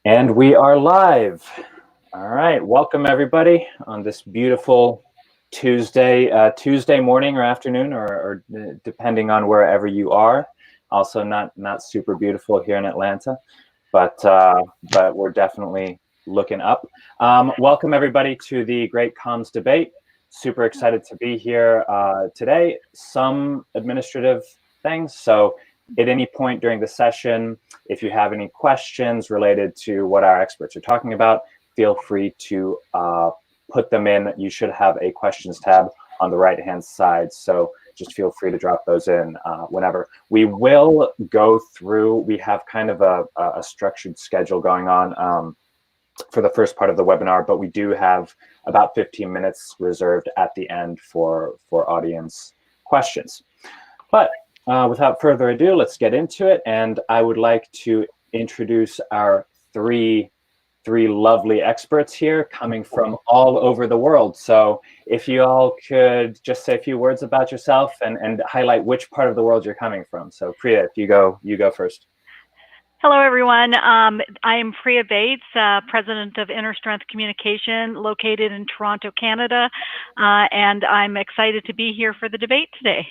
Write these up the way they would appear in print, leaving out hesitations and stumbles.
And we are live. All right, welcome everybody on this beautiful Tuesday morning or afternoon, or depending on wherever you are. Also, not super beautiful here in Atlanta, but we're definitely looking up. Welcome everybody to the Great Comms Debate. Super excited to be here today. Some administrative things, so at any point during the session, if you have any questions related to what our experts are talking about, feel free to put them in. You should have a questions tab on the right-hand side, so just feel free to drop those in whenever. We will go through, we have kind of a structured schedule going on for the first part of the webinar, but we do have about 15 minutes reserved at the end for audience questions. But without further ado, let's get into it. And I would like to introduce our three lovely experts here coming from all over the world. So if you all could just say a few words about yourself and highlight which part of the world you're coming from. So Priya, if you go first. Hello, everyone. I am Priya Bates, President of Inner Strength Communication, located in Toronto, Canada, and I'm excited to be here for the debate today.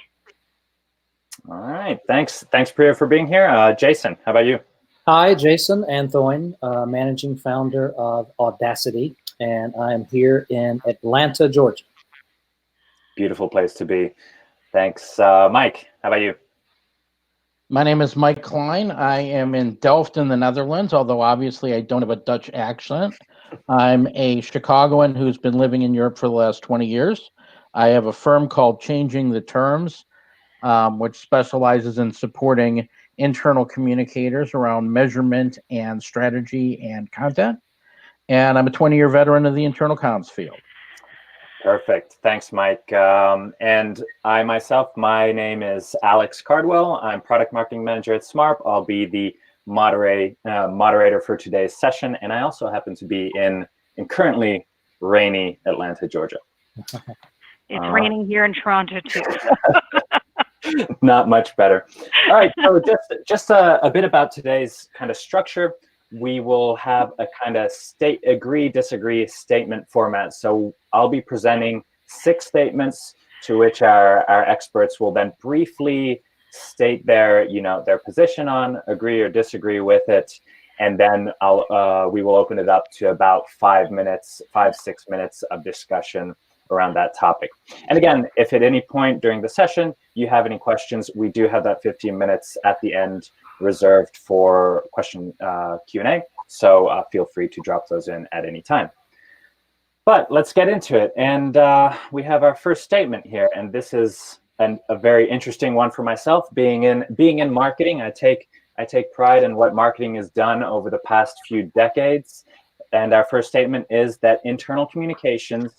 All right, thanks Priya for being here. Jason, how about you? Hi, Jason Anthoine, Managing Founder of Audacity, and I'm here in Atlanta, Georgia. Beautiful place to be. Thanks. Mike, how about you? My name is Mike Klein. I am in Delft in the Netherlands, although obviously I don't have a Dutch accent. I'm a Chicagoan who's been living in Europe for the last 20 years. I have a firm called Changing the Terms, which specializes in supporting internal communicators around measurement and strategy and content. And I'm a 20-year veteran of the internal comms field. Perfect. Thanks, Mike. And I myself, my name is Alex Cardwell. I'm Product Marketing Manager at SMARP. I'll be the moderator for today's session. And I also happen to be in currently rainy Atlanta, Georgia. It's raining here in Toronto, too. Not much better. All right, so just a bit about today's kind of structure. We will have a kind of agree, disagree statement format. So I'll be presenting 6 statements to which our experts will then briefly state their position on, agree or disagree with it. And then we will open it up to about 5 6 minutes of discussion around that topic. And again, if at any point during the session you have any questions, we do have that 15 minutes at the end reserved for question Q&A. So feel free to drop those in at any time. But let's get into it. And we have our first statement here. And this is a very interesting one for myself. Being in marketing, I take pride in what marketing has done over the past few decades. And our first statement is that internal communications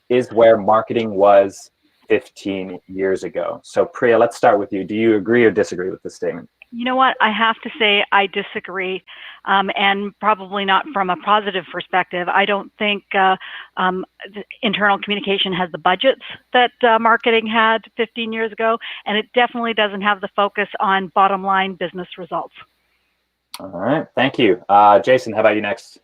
is where marketing was 15 years ago. So Priya, let's start with you. Do you agree or disagree with this statement? You know what? I have to say I disagree, and probably not from a positive perspective. I don't think internal communication has the budgets that marketing had 15 years ago, and it definitely doesn't have the focus on bottom line business results. All right, thank you. Jason, how about you next?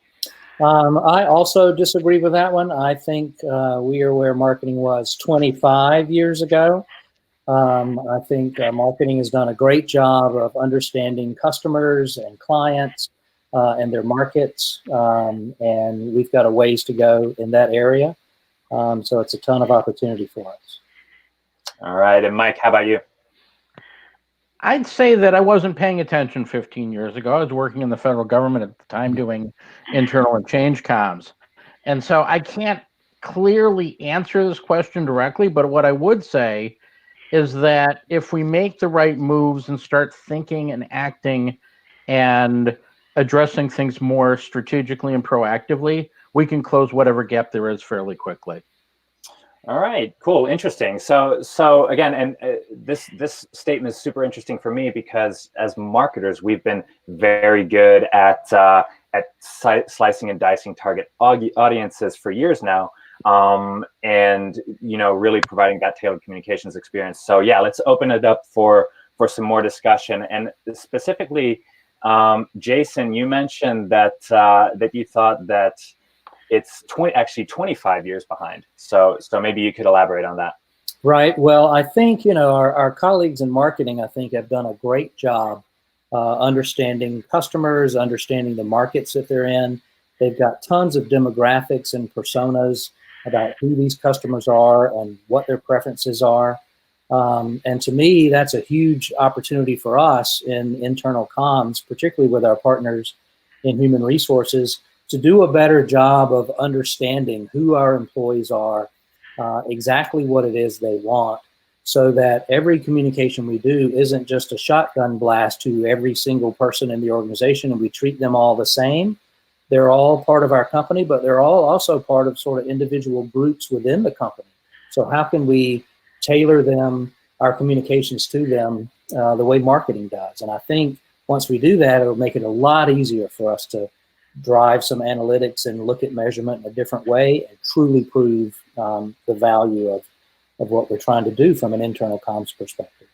I also disagree with that one. I think we are where marketing was 25 years ago. I think marketing has done a great job of understanding customers and clients and their markets, and we've got a ways to go in that area. So it's a ton of opportunity for us. All right, and Mike, how about you? I'd say that I wasn't paying attention 15 years ago. I was working in the federal government at the time doing internal and change comms. And so I can't clearly answer this question directly, but what I would say is that if we make the right moves and start thinking and acting and addressing things more strategically and proactively, we can close whatever gap there is fairly quickly. All right, cool, interesting. So again, and this statement is super interesting for me because as marketers, we've been very good at slicing and dicing target audiences for years now, and really providing that tailored communications experience. So yeah, let's open it up for some more discussion, and specifically Jason, you mentioned that that you thought that it's 25 years behind. So maybe you could elaborate on that. Right. Well, I think, our colleagues in marketing, I think, have done a great job understanding customers, understanding the markets that they're in. They've got tons of demographics and personas about who these customers are and what their preferences are. And to me, that's a huge opportunity for us in internal comms, particularly with our partners in human resources, to do a better job of understanding who our employees are, exactly what it is they want, so that every communication we do isn't just a shotgun blast to every single person in the organization and we treat them all the same. They're all part of our company, but they're all also part of sort of individual groups within the company. So how can we tailor them, our communications to them, the way marketing does? And I think once we do that, it'll make it a lot easier for us to drive some analytics and look at measurement in a different way and truly prove the value of what we're trying to do from an internal comms perspective.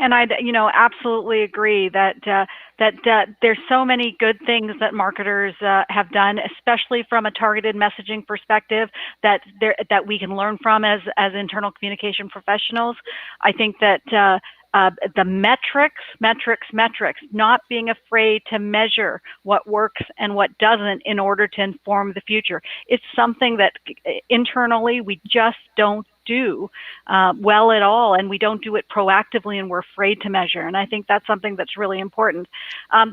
And I, absolutely agree that there's so many good things that marketers have done, especially from a targeted messaging perspective, that we can learn from as internal communication professionals. I think that the metrics, not being afraid to measure what works and what doesn't in order to inform the future. It's something that internally we just don't do well at all, and we don't do it proactively, and we're afraid to measure. And I think that's something that's really important.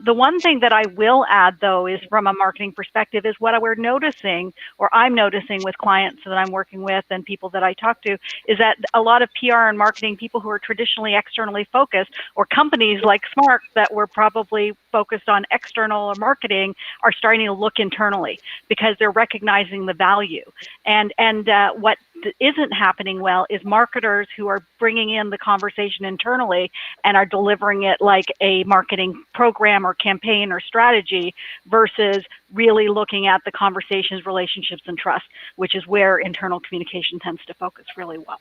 The one thing that I will add, though, is from a marketing perspective, is what we're noticing, or I'm noticing with clients that I'm working with and people that I talk to, is that a lot of PR and marketing people who are traditionally externally focused, or companies like Smart that were probably focused on external or marketing, are starting to look internally because they're recognizing the value. And what isn't happening well is marketers who are bringing in the conversation internally and are delivering it like a marketing program or campaign or strategy, versus really looking at the conversations, relationships, and trust, which is where internal communication tends to focus really well.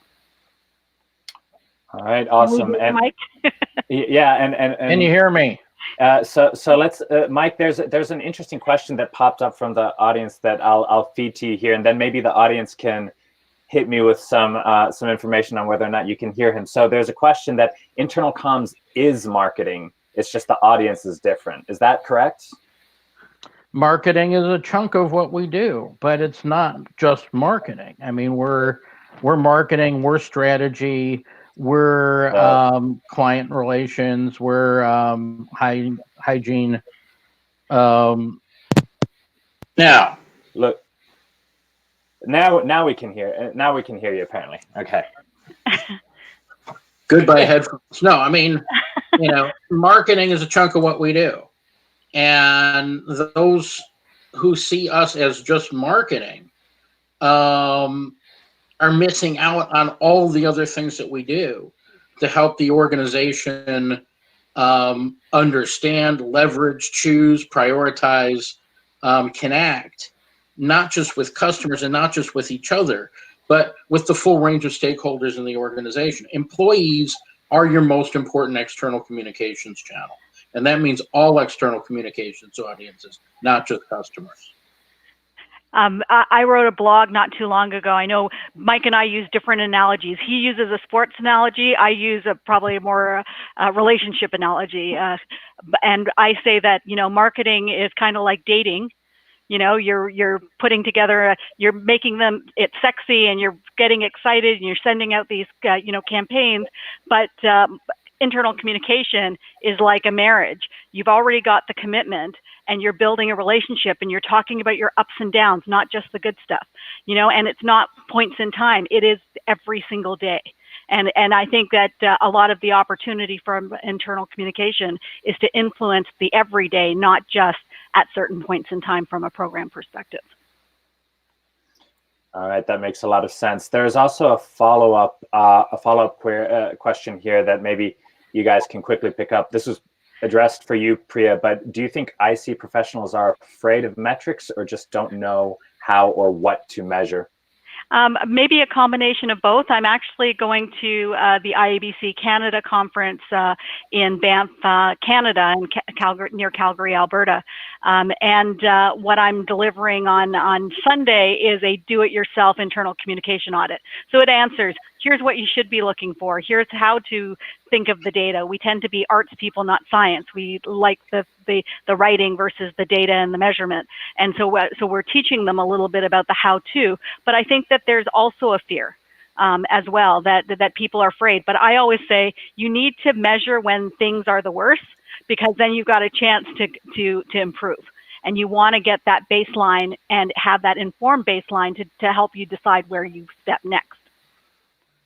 All right, awesome. And Mike? Yeah, and Can you hear me? So let's, Mike. There's an interesting question that popped up from the audience that I'll feed to you here, and then maybe the audience can hit me with some information on whether or not you can hear him. So there's a question that internal comms is marketing. It's just the audience is different. Is that correct? Marketing is a chunk of what we do, but it's not just marketing. I mean, we're marketing, we're strategy, we're client relations, we're hygiene. Now, look. Now we can hear. Now we can hear you. Apparently, okay. Goodbye headphones. No, I mean, marketing is a chunk of what we do, and those who see us as just marketing are missing out on all the other things that we do to help the organization understand, leverage, choose, prioritize, connect, not just with customers and not just with each other, but with the full range of stakeholders in the organization. Employees are your most important external communications channel. And that means all external communications audiences, not just customers. I wrote a blog not too long ago. I know Mike and I use different analogies. He uses a sports analogy. I use probably a more relationship analogy. And I say that, marketing is kind of like dating. You're putting together, you're making it sexy, and you're getting excited, and you're sending out these, campaigns. But internal communication is like a marriage. You've already got the commitment, and you're building a relationship, and you're talking about your ups and downs, not just the good stuff, and it's not points in time. It is every single day. And I think that a lot of the opportunity for internal communication is to influence the everyday, not just at certain points in time from a program perspective. All right, that makes a lot of sense. There's also a follow-up question here that maybe you guys can quickly pick up. This was addressed for you, Priya, but do you think IC professionals are afraid of metrics or just don't know how or what to measure? Maybe a combination of both. I'm actually going to the IABC Canada conference in Banff, Canada, in Calgary, near Calgary, Alberta. And what I'm delivering on Sunday is a do-it-yourself internal communication audit. So it answers, here's what you should be looking for. Here's how to think of the data. We tend to be arts people, not science. We like the writing versus the data and the measurement. And so we're teaching them a little bit about the how-to, but I think that there's also a fear as well that people are afraid. But I always say you need to measure when things are the worst, because then you've got a chance to improve. And you want to get that baseline and have that informed baseline to help you decide where you step next.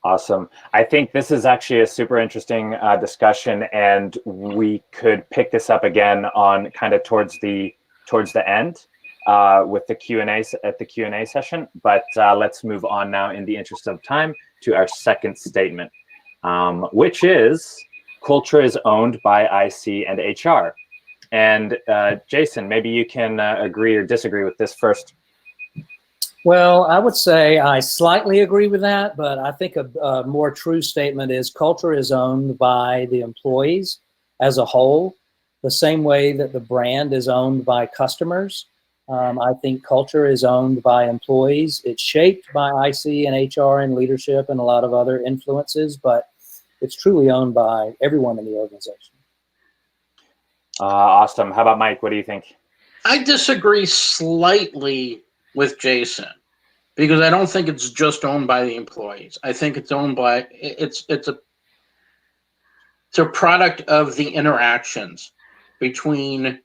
Awesome. I think this is actually a super interesting discussion, and we could pick this up again on kind of towards the end with the Q&A at the Q&A session. But let's move on now, in the interest of time, to our second statement, which is culture is owned by IC and HR. And Jason, maybe you can agree or disagree with this first. Well, I would say I slightly agree with that, but I think a more true statement is culture is owned by the employees as a whole, the same way that the brand is owned by customers. I think culture is owned by employees. It's shaped by IC and HR and leadership and a lot of other influences, but it's truly owned by everyone in the organization. Awesome. How about Mike? What do you think? I disagree slightly with Jason, because I don't think it's just owned by the employees. I think it's owned by, it's a product of the interactions between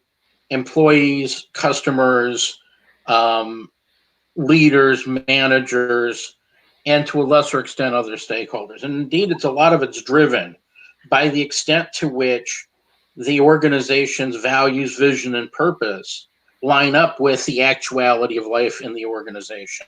employees, customers, leaders, managers, and to a lesser extent other stakeholders. And indeed, a lot of it's driven by the extent to which the organization's values, vision, and purpose line up with the actuality of life in the organization.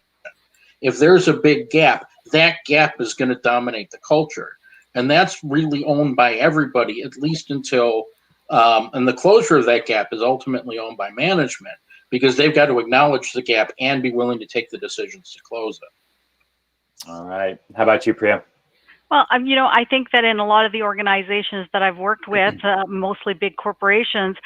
If there's a big gap, that gap is going to dominate the culture. And that's really owned by everybody, at least until, and the closure of that gap is ultimately owned by management, because they've got to acknowledge the gap and be willing to take the decisions to close it. All right. How about you, Priya? Well, I think that in a lot of the organizations that I've worked with, mostly big corporations,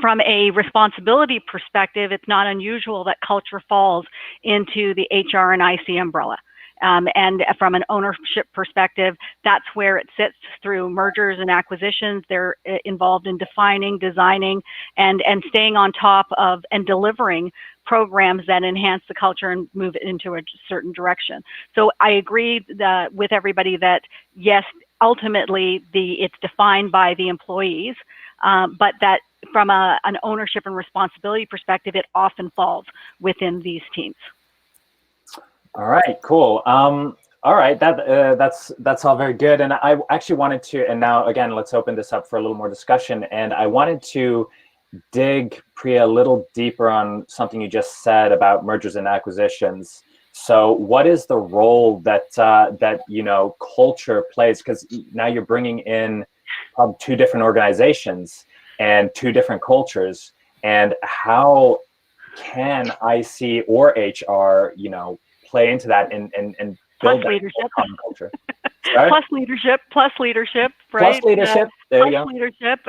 from a responsibility perspective, it's not unusual that culture falls into the HR and IC umbrella. And from an ownership perspective, that's where it sits through mergers and acquisitions. They're involved in defining, designing, and staying on top of and delivering programs that enhance the culture and move it into a certain direction. So I agree with everybody that, yes, ultimately it's defined by the employees, but that from an ownership and responsibility perspective, it often falls within these teams. All right, cool. All right, that's all very good. And I actually wanted to, and now again, let's open this up for a little more discussion. And I wanted to dig, Priya, a little deeper on something you just said about mergers and acquisitions. So what is the role that culture plays? Because now you're bringing in two different organizations and two different cultures, and how can IC or HR, play into that and build plus leadership. Common culture. Plus leadership, right? Plus leadership. There you go. Plus leadership.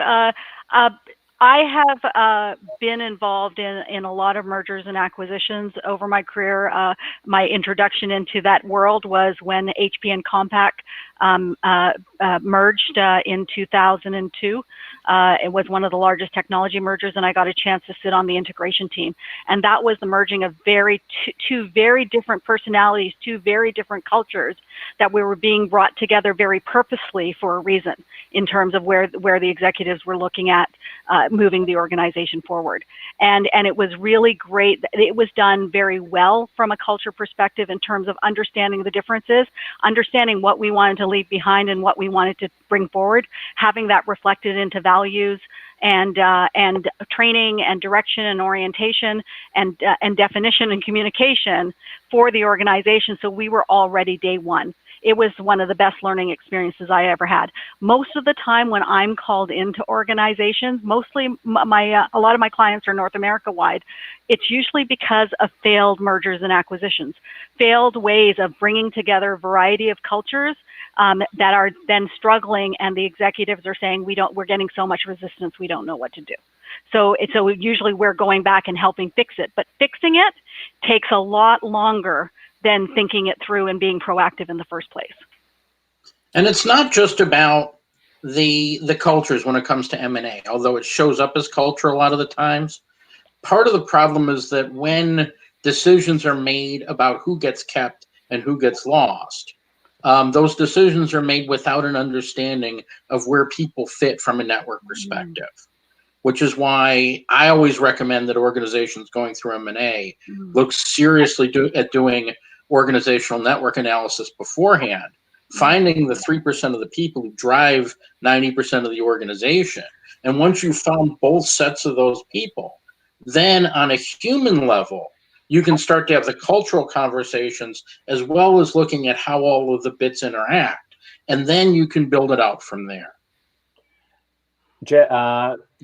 I have been involved in a lot of mergers and acquisitions over my career. My introduction into that world was when HP and Compaq merged in 2002. It was one of the largest technology mergers, and I got a chance to sit on the integration team. And that was the merging of two very different personalities, two very different cultures that we were being brought together very purposely for a reason, in terms of where the executives were looking at moving the organization forward. And it was really great. It was done very well from a culture perspective in terms of understanding the differences, understanding what we wanted to leave behind and what we wanted to bring forward, having that reflected into values and training and direction and orientation and definition and communication for the organization. So we were all ready day one. it was one of the best learning experiences I ever had. Most of the time when I'm called into organizations, mostly a lot of my clients are North America wide, it's usually because of failed mergers and acquisitions, failed ways of bringing together a variety of cultures that are then struggling, and the executives are saying, we're getting so much resistance, we don't know what to do. So usually we're going back and helping fix it, but fixing it takes a lot longer than thinking it through and being proactive in the first place. And it's not just about the cultures when it comes to M&A, although it shows up as culture a lot of the times. Part of the problem is that when decisions are made about who gets kept and who gets lost, those decisions are made without an understanding of where people fit from a network perspective, which is why I always recommend that organizations going through M&A look seriously at doing organizational network analysis beforehand, finding the 3% of the people who drive 90% of the organization. And once you've found both sets of those people, then on a human level, you can start to have the cultural conversations as well as looking at how all of the bits interact. And then you can build it out from there.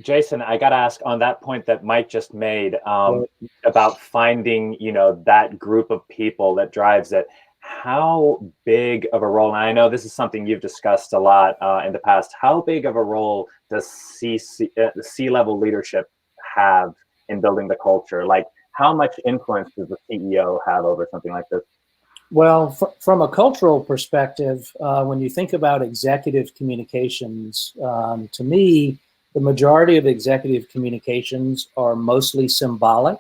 Jason, I got to ask on that point that Mike just made about finding, that group of people that drives it. How big of a role, and I know this is something you've discussed a lot in the past, how big of a role does C-level leadership have in building the culture? Like, how much influence does the CEO have over something like this? Well, from a cultural perspective, when you think about executive communications, to me, the majority of executive communications are mostly symbolic.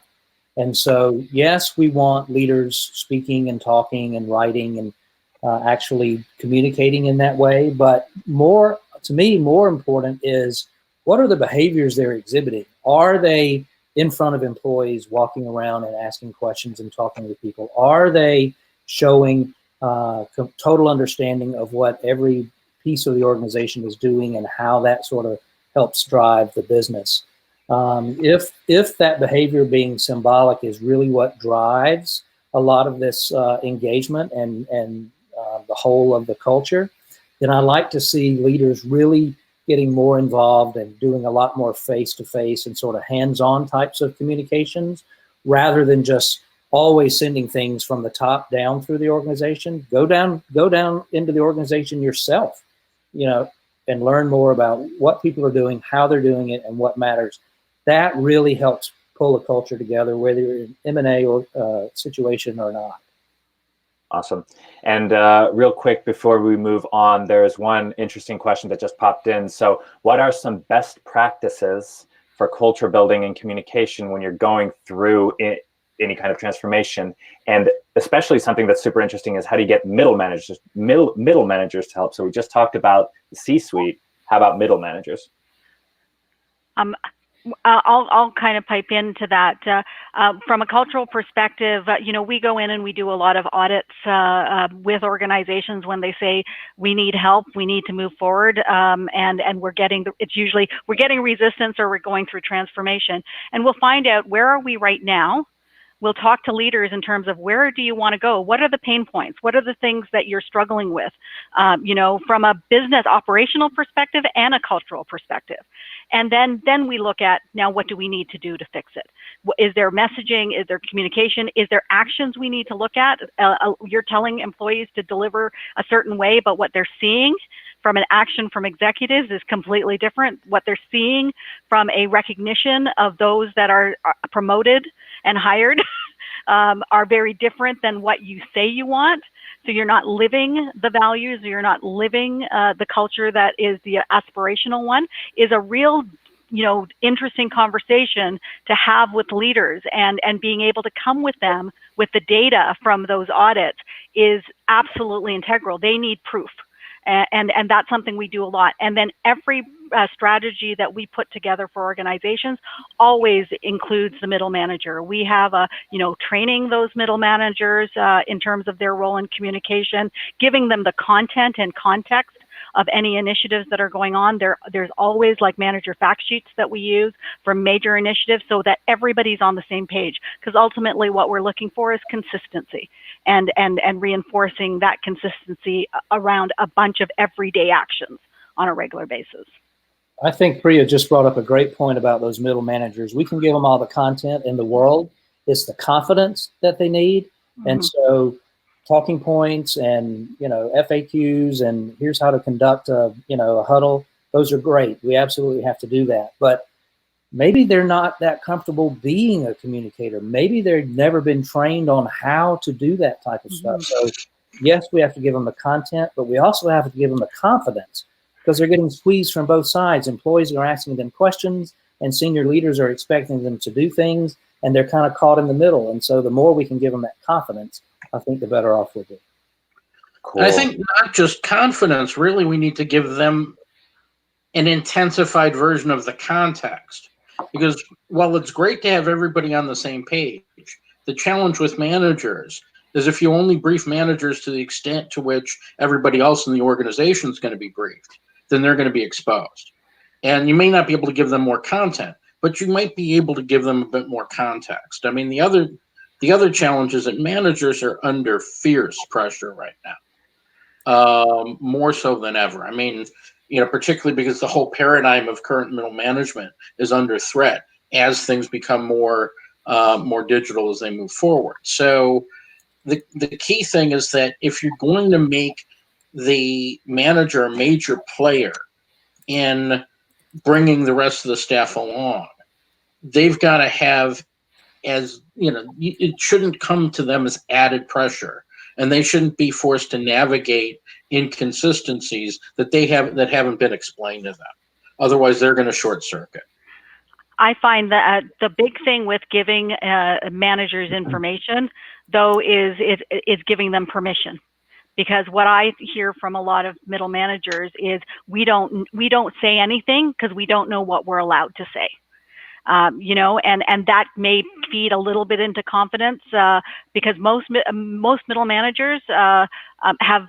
And so, yes, we want leaders speaking and talking and writing and actually communicating in that way. But more important is, what are the behaviors they're exhibiting? Are they in front of employees walking around and asking questions and talking to people? Are they showing total understanding of what every piece of the organization is doing and how that sort of helps drive the business? If that behavior being symbolic is really what drives a lot of this engagement and the whole of the culture, then I like to see leaders really getting more involved and doing a lot more face-to-face and sort of hands-on types of communications, rather than just always sending things from the top down through the organization. Go down into the organization yourself, and learn more about what people are doing, how they're doing it, and what matters. That really helps pull a culture together, whether you're in M&A or situation or not. Awesome. And real quick before we move on, there's one interesting question that just popped in. So what are some best practices for culture building and communication when you're going through any kind of transformation? And especially something that's super interesting is, how do you get middle managers to help? So we just talked about the C-suite. How about middle managers? I'll kind of pipe into that. From a cultural perspective, we go in and we do a lot of audits with organizations when they say we need help, we need to move forward, and we're getting resistance, or we're going through transformation, and we'll find out where are we right now. We'll talk to leaders in terms of, where do you want to go? What are the pain points? What are the things that you're struggling with, from a business operational perspective and a cultural perspective? And then we look at, now, what do we need to do to fix it? Is there messaging? Is there communication? Is there actions we need to look at? You're telling employees to deliver a certain way, but what they're seeing from an action from executives is completely different. What they're seeing from a recognition of those that are promoted and hired are very different than what you say you want. So you're not living the values, you're not living the culture that is the aspirational one, is a real, interesting conversation to have with leaders, and being able to come with them with the data from those audits is absolutely integral. They need proof. And that's something we do a lot. And then every strategy that we put together for organizations always includes the middle manager. We have training those middle managers in terms of their role in communication, giving them the content and context of any initiatives that are going on. There's always like manager fact sheets that we use for major initiatives so that everybody's on the same page, because ultimately what we're looking for is consistency and reinforcing that consistency around a bunch of everyday actions on a regular basis. I think Priya just brought up a great point about those middle managers. We can give them all the content in the world. It's the confidence that they need. And so talking points and, FAQs and here's how to conduct a huddle. Those are great. We absolutely have to do that. But maybe they're not that comfortable being a communicator. Maybe they've never been trained on how to do that type of stuff. So yes, we have to give them the content, but we also have to give them the confidence, because they're getting squeezed from both sides. Employees are asking them questions and senior leaders are expecting them to do things, and they're kind of caught in the middle. And so the more we can give them that confidence, I think the better off we'll be. Cool. I think not just confidence, really, we need to give them an intensified version of the context. Because while it's great to have everybody on the same page, the challenge with managers is if you only brief managers to the extent to which everybody else in the organization is going to be briefed, then they're going to be exposed. And you may not be able to give them more content, but you might be able to give them a bit more context. I mean, the other challenge is that managers are under fierce pressure right now, more so than ever. I mean, particularly because the whole paradigm of current middle management is under threat as things become more digital as they move forward. So the key thing is that if you're going to make the manager a major player in bringing the rest of the staff along, they've got to have, it shouldn't come to them as added pressure, and they shouldn't be forced to navigate inconsistencies that haven't been explained to them. Otherwise, they're going to short circuit. I find that the big thing with giving managers information, though, is giving them permission. Because what I hear from a lot of middle managers is we don't say anything because we don't know what we're allowed to say. And that may feed a little bit into confidence, because most middle managers have,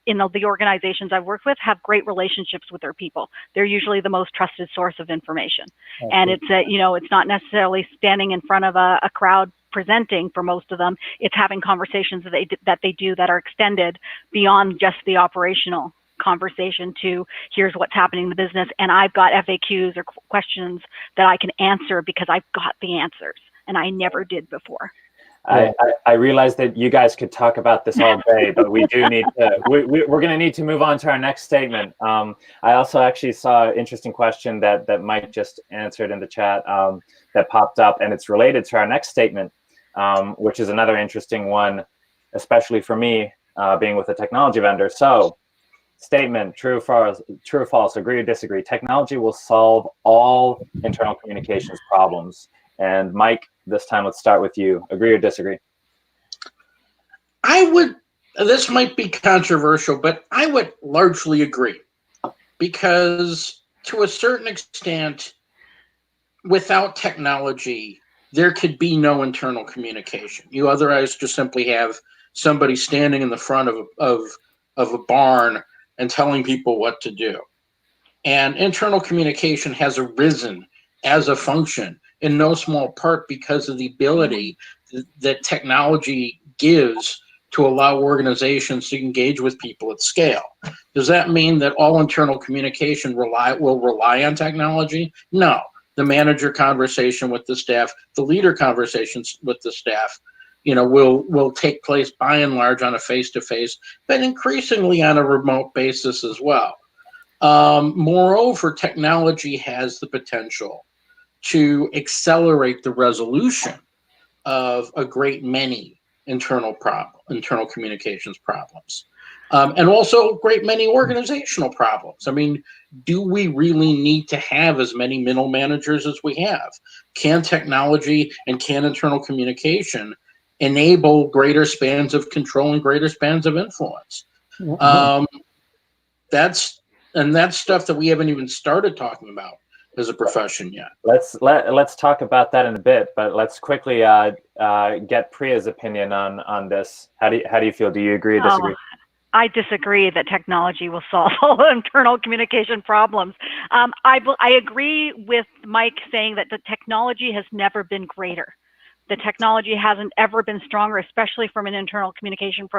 in the organizations I've worked with, have great relationships with their people. They're usually the most trusted source of information. Okay. And it's it's not necessarily standing in front of a crowd presenting for most of them. It's having conversations that they do that are extended beyond just the operational conversation to here's what's happening in the business, and I've got FAQs or questions that I can answer because I've got the answers and I never did before. I realize that you guys could talk about this all day, but we do need to, we're going to need to move on to our next statement. I also actually saw an interesting question that Mike just answered in the chat that popped up, and it's related to our next statement, which is another interesting one, especially for me, being with a technology vendor. So, statement, true or false, agree or disagree? Technology will solve all internal communications problems. And Mike, this time let's start with you. Agree or disagree? This might be controversial, but I would largely agree, because to a certain extent, without technology, there could be no internal communication. You otherwise just simply have somebody standing in the front of a barn and telling people what to do. And internal communication has arisen as a function in no small part because of the ability that technology gives to allow organizations to engage with people at scale. Does that mean that all internal communication will rely on technology? No. The manager conversation with the staff, the leader conversations with the staff, will take place by and large on a face-to-face, but increasingly on a remote basis as well. Moreover, technology has the potential to accelerate the resolution of a great many internal communications problems, and also a great many organizational problems. I mean, do we really need to have as many middle managers as we have? Can technology and can internal communication enable greater spans of control and greater spans of influence? That's stuff that we haven't even started talking about as a profession yet. Let's talk about that in a bit, but let's quickly get Priya's opinion on this. How do you feel? Do you agree or disagree? I disagree that technology will solve all internal communication problems. I agree with Mike saying that the technology has never been greater. The technology hasn't ever been stronger, especially from an internal communication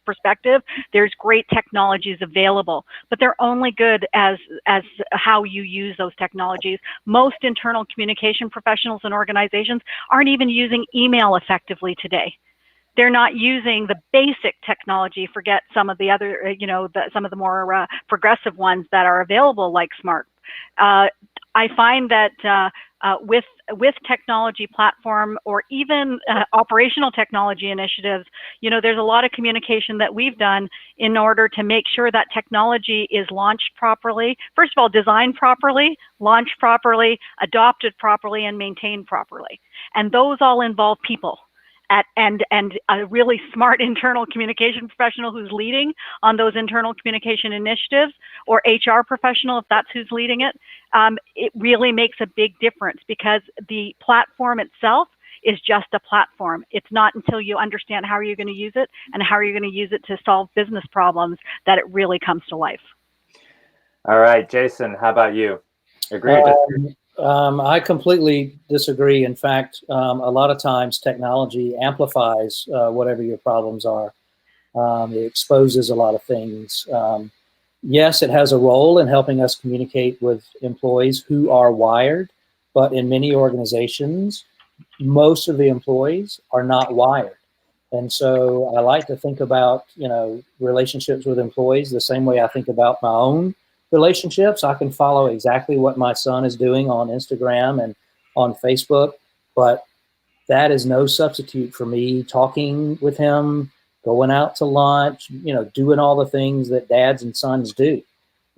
perspective. There's great technologies available, but they're only good as how you use those technologies. Most internal communication professionals and organizations aren't even using email effectively today. They're not using the basic technology. Forget some of the other, some of the more progressive ones that are available, like Smart. I find that with technology platform or even operational technology initiatives, there's a lot of communication that we've done in order to make sure that technology is launched properly. First of all, designed properly, launched properly, adopted properly, and maintained properly. And those all involve people. And a really smart internal communication professional who's leading on those internal communication initiatives, or HR professional, if that's who's leading it, it really makes a big difference, because the platform itself is just a platform. It's not until you understand how you're going to use it and how you're going to use it to solve business problems that it really comes to life. All right, Jason, how about you? Agree or disagree? I completely disagree. In fact, a lot of times technology amplifies whatever your problems are. It exposes a lot of things. Yes, it has a role in helping us communicate with employees who are wired, but in many organizations, most of the employees are not wired. And so I like to think about, relationships with employees the same way I think about my own relationships. I can follow exactly what my son is doing on Instagram and on Facebook, but that is no substitute for me talking with him, going out to lunch, doing all the things that dads and sons do.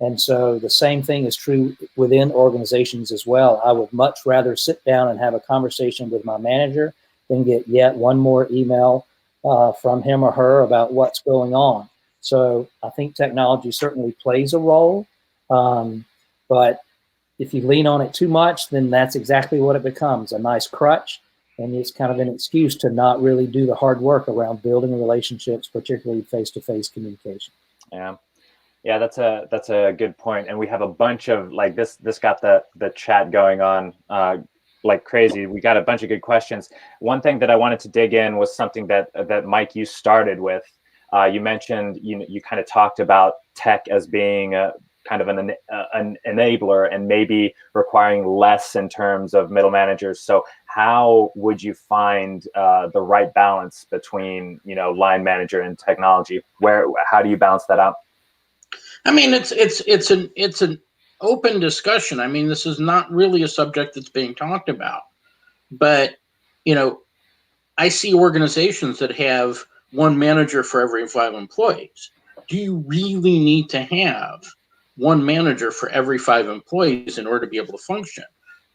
And so the same thing is true within organizations as well. I would much rather sit down and have a conversation with my manager than get yet one more email from him or her about what's going on. So I think technology certainly plays a role. But if you lean on it too much, then that's exactly what it becomes, a nice crutch. And it's kind of an excuse to not really do the hard work around building relationships, particularly face-to-face communication. Yeah, that's a good point. And we have a bunch of this got the chat going on like crazy. We got a bunch of good questions. One thing that I wanted to dig in was something that Mike, you started with. You mentioned you kind of talked about tech as being kind of an enabler and maybe requiring less in terms of middle managers. So how would you find the right balance between line manager and technology? How do you balance that out? I mean, it's an open discussion. I mean, this is not really a subject that's being talked about, but I see organizations that have one manager for every 5 employees. Do you really need to have one manager for every 5 employees in order to be able to function?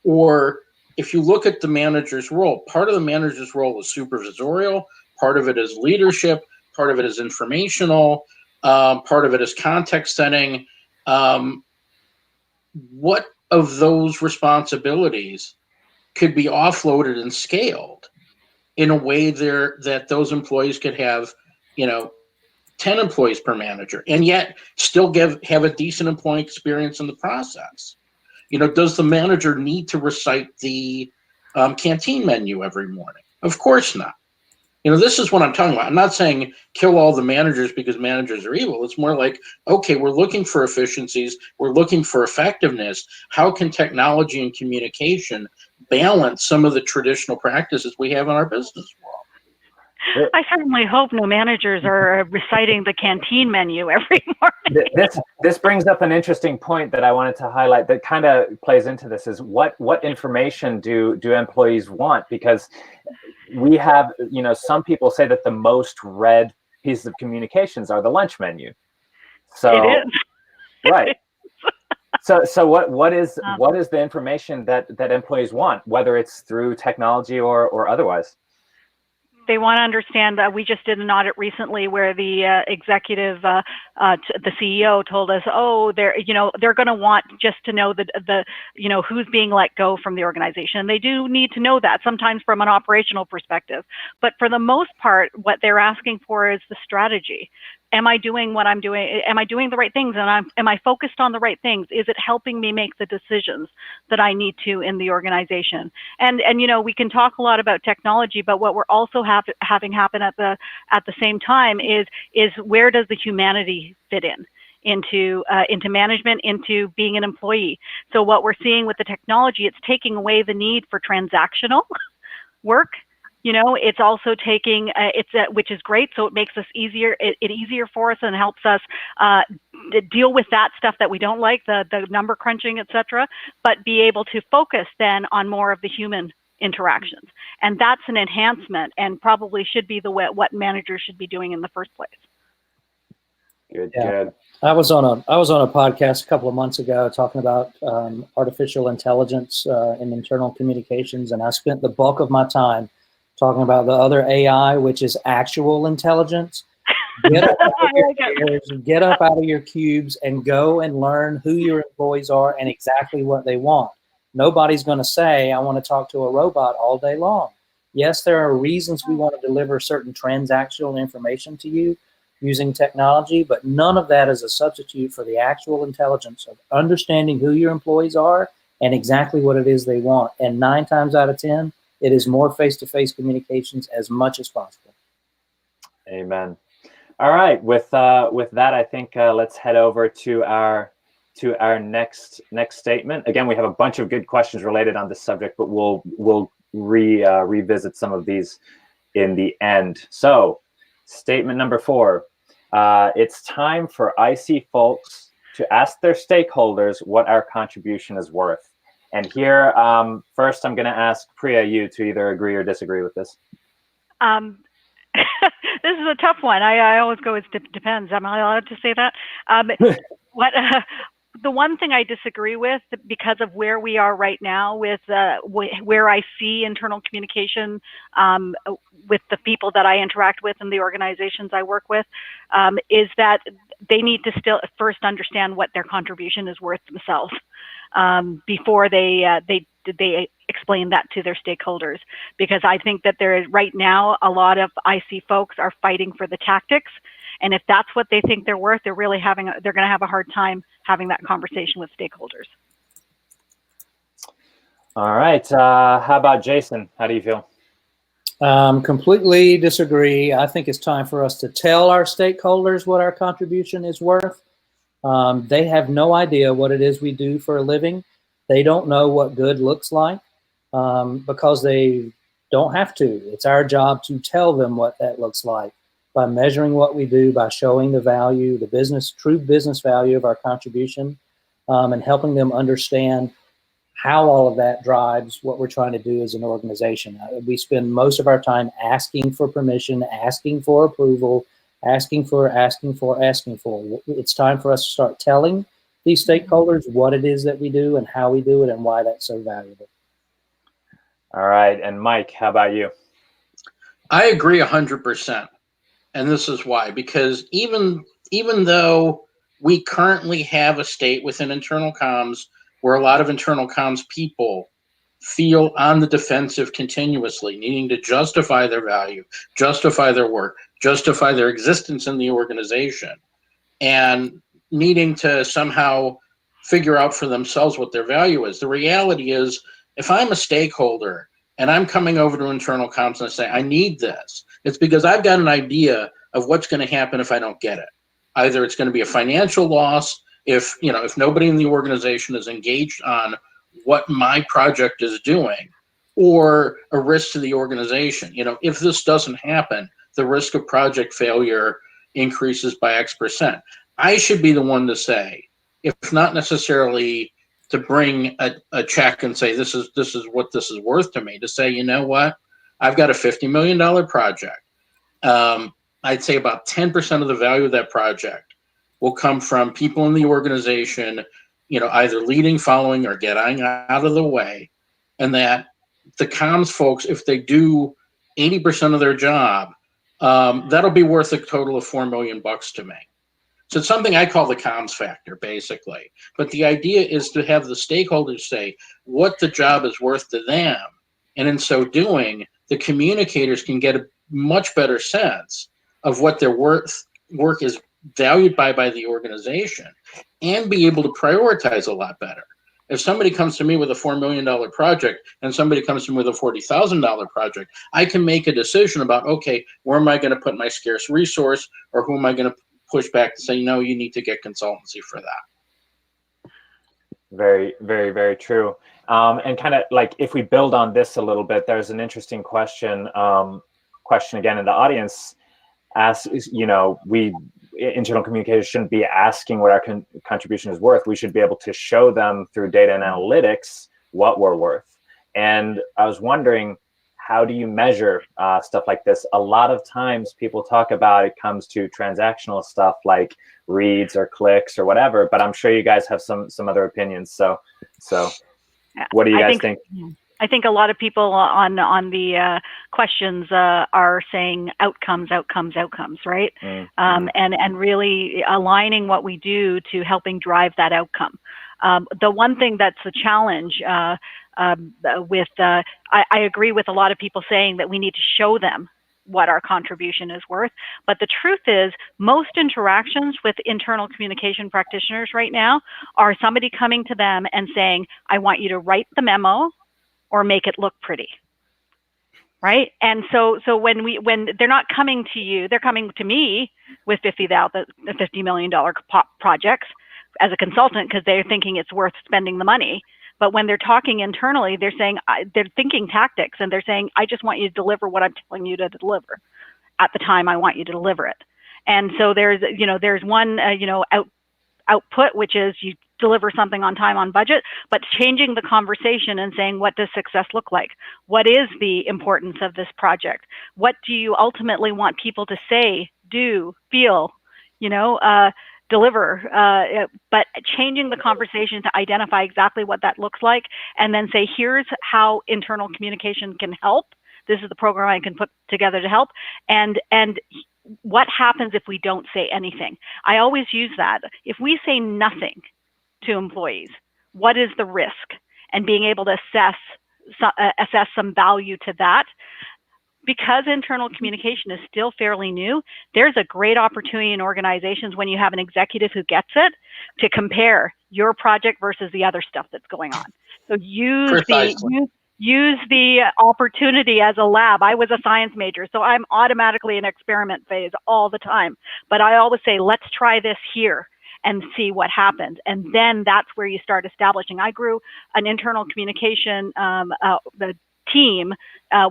Or if you look at the manager's role, part of the manager's role is supervisorial, part of it is leadership, part of it is informational, part of it is context setting. What of those responsibilities could be offloaded and scaled in a way that those employees could have, 10 employees per manager, and yet still have a decent employee experience in the process? Does the manager need to recite the canteen menu every morning? Of course not. This is what I'm talking about. I'm not saying kill all the managers because managers are evil. It's more like, okay, we're looking for efficiencies. We're looking for effectiveness. How can technology and communication balance some of the traditional practices we have in our business world? I certainly hope no managers are reciting the canteen menu every morning. This brings up an interesting point that I wanted to highlight that kind of plays into this, is what information do employees want? Because we have, some people say that the most read pieces of communications are the lunch menu. So it is. Right. So what is the information that employees want, whether it's through technology or otherwise? They want to understand. We just did an audit recently where the executive, the CEO, told us, they're going to want just to know the who's being let go from the organization. They do need to know that sometimes from an operational perspective, but for the most part, what they're asking for is the strategy. am I doing what I'm doing? Am I doing the right things? And am I focused on the right things? Is it helping me make the decisions that I need to in the organization? And we can talk a lot about technology, but what we're also having happen at the same time is where does the humanity fit into management, into being an employee? So what we're seeing with the technology, it's taking away the need for transactional work. It's also taking which is great. So it makes us easier. It easier for us and helps us deal with that stuff that we don't like, the number crunching, etc. But be able to focus then on more of the human interactions, and that's an enhancement, and probably should be what managers should be doing in the first place. Good. I was on a podcast a couple of months ago talking about artificial intelligence in internal communications, and I spent the bulk of my time talking about the other AI, which is actual intelligence. Get up out of your chairs, get up out of your cubes, and go and learn who your employees are and exactly what they want. Nobody's going to say, I want to talk to a robot all day long. Yes, there are reasons we want to deliver certain transactional information to you using technology, but none of that is a substitute for the actual intelligence of understanding who your employees are and exactly what it is they want. And 9 times out of 10, it is more face-to-face communications as much as possible. Amen. All right. With that, I think let's head over to our next statement. Again, we have a bunch of good questions related on this subject, but we'll revisit some of these in the end. So, statement number 4. It's time for IC folks to ask their stakeholders what our contribution is worth. And here, first, I'm going to ask Priya, you to either agree or disagree with this. This is a tough one. I always go, it depends. Am I allowed to say that? The one thing I disagree with, because of where we are right now with where I see internal communication with the people that I interact with and the organizations I work with, is that they need to still first understand what their contribution is worth themselves before they explain that to their stakeholders. Because I think that there is right now a lot of IC folks are fighting for the tactics. And if that's what they think they're worth, they're going to have a hard time having that conversation with stakeholders. All right. How about Jason? How do you feel? Completely disagree. I think it's time for us to tell our stakeholders what our contribution is worth. They have no idea what it is we do for a living. They don't know what good looks like because they don't have to. It's our job to tell them what that looks like by measuring what we do, by showing the value, true business value of our contribution, and helping them understand how all of that drives what we're trying to do as an organization. We spend most of our time asking for permission, asking for approval, asking for. It's time for us to start telling these stakeholders what it is that we do and how we do it and why that's so valuable. All right. And Mike, how about you? I agree 100%. And this is why, because even though we currently have a state within internal comms where a lot of internal comms people feel on the defensive continuously, needing to justify their value, justify their work, justify their existence in the organization, and needing to somehow figure out for themselves what their value is. The reality is, if I'm a stakeholder and I'm coming over to internal comms and I say, I need this, it's because I've got an idea of what's going to happen if I don't get it. Either it's going to be a financial loss if nobody in the organization is engaged on what my project is doing, or a risk to the organization. If this doesn't happen, the risk of project failure increases by X%. I should be the one to say, if not necessarily to bring a check and say, this is what this is worth to me, to say, you know what, I've got a $50 million project. I'd say about 10% of the value of that project will come from people in the organization, either leading, following, or getting out of the way. And that the comms folks, if they do 80% of their job, that'll be worth a total of $4 million to me. So it's something I call the comms factor, basically. But the idea is to have the stakeholders say what the job is worth to them. And in so doing, the communicators can get a much better sense of what they're worth work is valued by the organization, and be able to prioritize a lot better. If somebody comes to me with a $4 million project and somebody comes to me with a $40,000 project, I can make a decision about, okay, where am I going to put my scarce resource, or who am I going to push back to say, no, you need to get consultancy for that. Very, very, very true. And kind of like, if we build on this a little bit, there's an interesting question again in the audience. Internal communication shouldn't be asking what our contribution is worth. We should be able to show them through data and analytics what we're worth. And I was wondering, how do you measure stuff like this? A lot of times people talk about it comes to transactional stuff like reads or clicks or whatever, but I'm sure you guys have some other opinions. So what do you guys think? I think a lot of people on the questions are saying outcomes, right? Mm-hmm. And really aligning what we do to helping drive that outcome. The one thing that's a challenge I agree with a lot of people saying that we need to show them what our contribution is worth. But the truth is, most interactions with internal communication practitioners right now are somebody coming to them and saying, I want you to write the memo or make it look pretty, right? And so when they're not coming to you, they're coming to me with $50 million projects as a consultant because they're thinking it's worth spending the money. But when they're talking internally, they're saying, they're thinking tactics, and they're saying, I just want you to deliver what I'm telling you to deliver at the time I want you to deliver it. And so there's one, output, which is you deliver something on time, on budget, but changing the conversation and saying, what does success look like? What is the importance of this project? What do you ultimately want people to say, do, feel, deliver, but changing the conversation to identify exactly what that looks like, and then say, here's how internal communication can help. This is the program I can put together to help. And what happens if we don't say anything? I always use that. If we say nothing to employees, what is the risk? And being able to assess some value to that. Because internal communication is still fairly new, there's a great opportunity in organizations when you have an executive who gets it to compare your project versus the other stuff that's going on. So use the opportunity as a lab. I was a science major, so I'm automatically in experiment phase all the time. But I always say, let's try this here and see what happens. And then that's where you start establishing. I grew an internal communication the team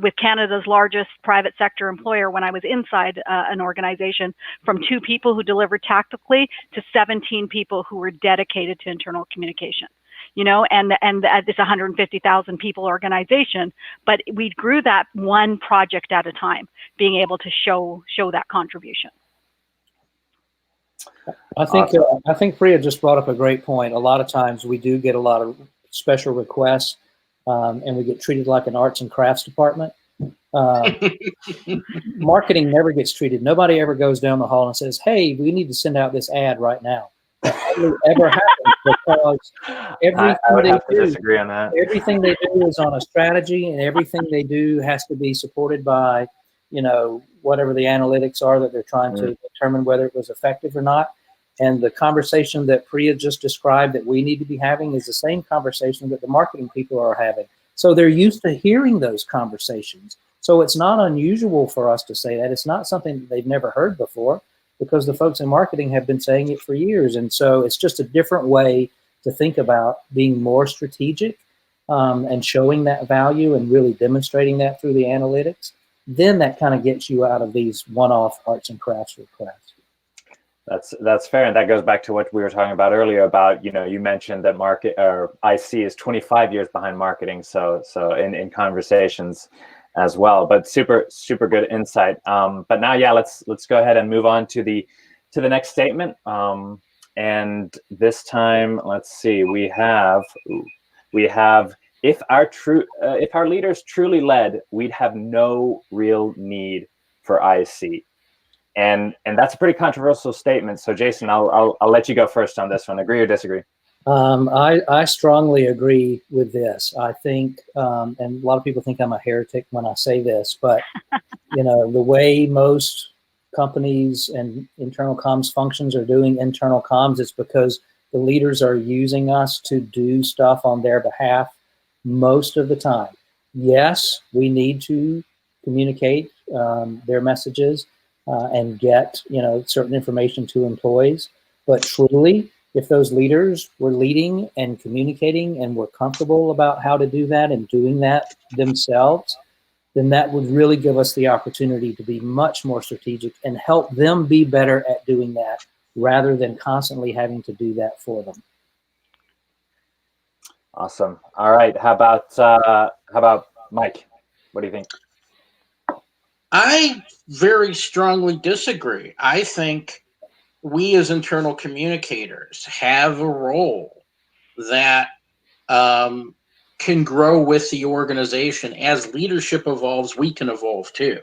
with Canada's largest private sector employer when I was inside an organization, from 2 people who delivered tactically to 17 people who were dedicated to internal communication. And it's a 150,000 people organization, but we grew that one project at a time, being able to show that contribution. I think Priya just brought up a great point. A lot of times we do get a lot of special requests, and we get treated like an arts and crafts department. Marketing never gets treated. Nobody ever goes down the hall and says, hey, we need to send out this ad right now. That hardly ever happens, because disagree on that. Everything they do is on a strategy, and everything they do has to be supported by, whatever the analytics are that they're trying to determine whether it was effective or not. And the conversation that Priya just described that we need to be having is the same conversation that the marketing people are having. So they're used to hearing those conversations. So it's not unusual for us to say that. It's not something that they've never heard before, because the folks in marketing have been saying it for years. And so it's just a different way to think about being more strategic and showing that value and really demonstrating that through the analytics. Then that kind of gets you out of these one-off arts and crafts requests. That's fair, and that goes back to what we were talking about earlier about, you mentioned that IC is 25 years behind marketing, so in conversations as well. But super good insight. But now, let's go ahead and move on to the next statement. And this time, let's see, we have if our leaders truly led, we'd have no real need for IC. And that's a pretty controversial statement. So Jason, I'll let you go first on this one. Agree or disagree? I strongly agree with this. I think, and a lot of people think I'm a heretic when I say this, but the way most companies and internal comms functions are doing internal comms, it's because the leaders are using us to do stuff on their behalf most of the time. Yes, we need to communicate their messages and get certain information to employees, but truly, if those leaders were leading and communicating and were comfortable about how to do that and doing that themselves, then that would really give us the opportunity to be much more strategic and help them be better at doing that rather than constantly having to do that for them. Awesome. All right. How about Mike? What do you think? I very strongly disagree. I think we as internal communicators have a role that can grow with the organization. As leadership evolves, we can evolve too.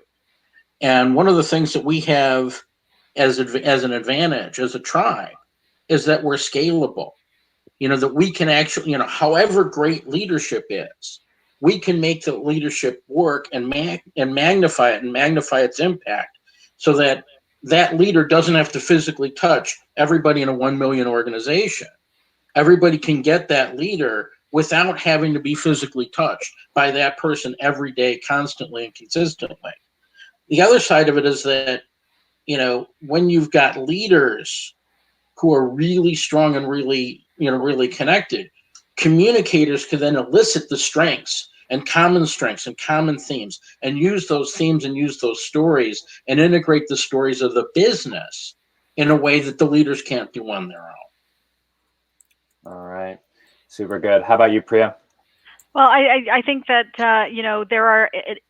And one of the things that we have as an advantage as a tribe is that we're scalable. That we can actually, however great leadership is, we can make the leadership work and magnify it and magnify its impact so that that leader doesn't have to physically touch everybody in a 1 million organization. Everybody can get that leader without having to be physically touched by that person every day, constantly and consistently. The other side of it is that, when you've got leaders who are really strong and really connected, communicators can then elicit the strengths and common themes and use those themes and use those stories and integrate the stories of the business in a way that the leaders can't do on their own. All right. Super good. How about you, Priya? Well, I think that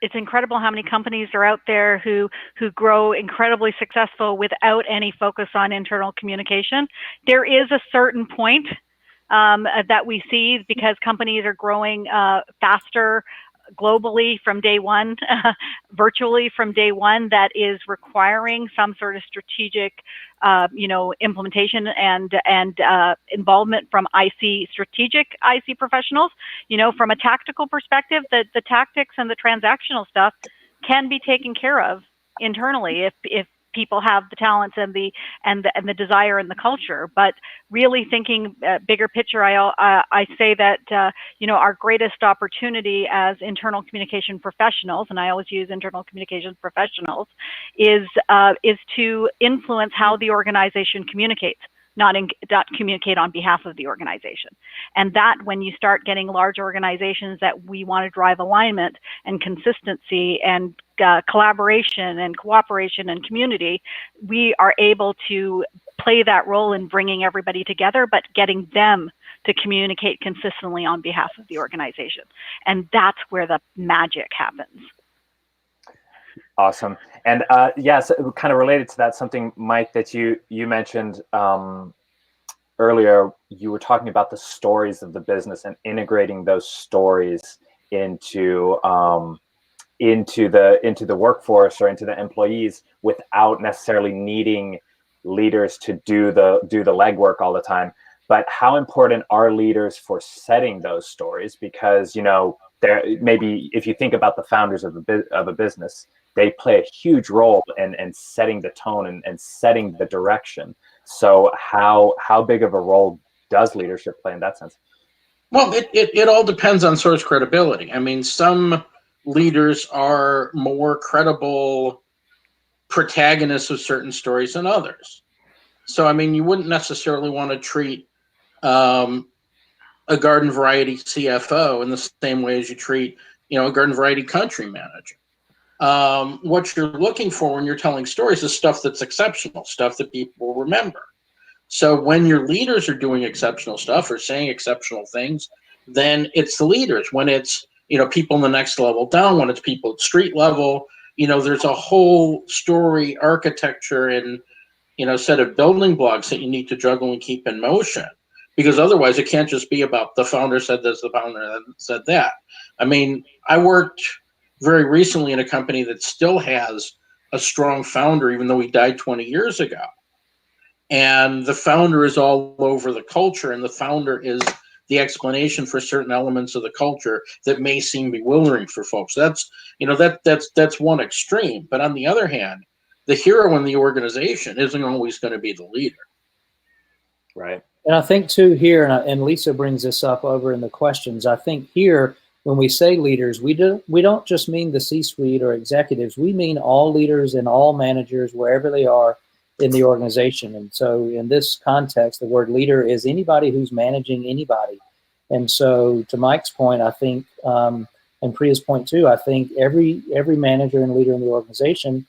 it's incredible how many companies are out there who grow incredibly successful without any focus on internal communication. There is a certain point that we see because companies are growing faster globally from day one, virtually from day one, that is requiring some sort of strategic, implementation and involvement from strategic IC professionals. From a tactical perspective, the tactics and the transactional stuff can be taken care of internally if people have the talents and the desire and the culture. But really thinking bigger picture, I say that our greatest opportunity as internal communication professionals, and I always use internal communication professionals, is to influence how the organization communicates. Not communicate on behalf of the organization. And that when you start getting large organizations that we want to drive alignment and consistency and collaboration and cooperation and community, we are able to play that role in bringing everybody together, but getting them to communicate consistently on behalf of the organization. And that's where the magic happens. Awesome. And yes, kind of related to that, something, Mike, that you mentioned earlier, you were talking about the stories of the business and integrating those stories into the workforce or into the employees without necessarily needing leaders to do the legwork all the time. But how important are leaders for setting those stories? Because there maybe if you think about the founders of a business, they play a huge role in setting the tone and setting the direction. So how big of a role does leadership play in that sense? Well, it all depends on source credibility. I mean, some leaders are more credible protagonists of certain stories than others. So, I mean, you wouldn't necessarily want to treat a garden variety CFO in the same way as you treat, a garden variety country manager. What you're looking for when you're telling stories is stuff that's exceptional, stuff that people will remember. So when your leaders are doing exceptional stuff or saying exceptional things, then it's the leaders. When it's, people in the next level down, when it's people at street level, there's a whole story architecture and, set of building blocks that you need to juggle and keep in motion. Because otherwise it can't just be about the founder said this, the founder said that. I mean, I worked very recently in a company that still has a strong founder, even though he died 20 years ago. And the founder is all over the culture, and the founder is the explanation for certain elements of the culture that may seem bewildering for folks. That's one extreme. But on the other hand, the hero in the organization isn't always going to be the leader. Right. And I think too here, and Lisa brings this up over in the questions, I think here, when we say leaders, we don't just mean the C-suite or executives. We mean all leaders and all managers, wherever they are in the organization. And so in this context, the word leader is anybody who's managing anybody. And so to Mike's point, I think, and Priya's point too, I think every manager and leader in the organization,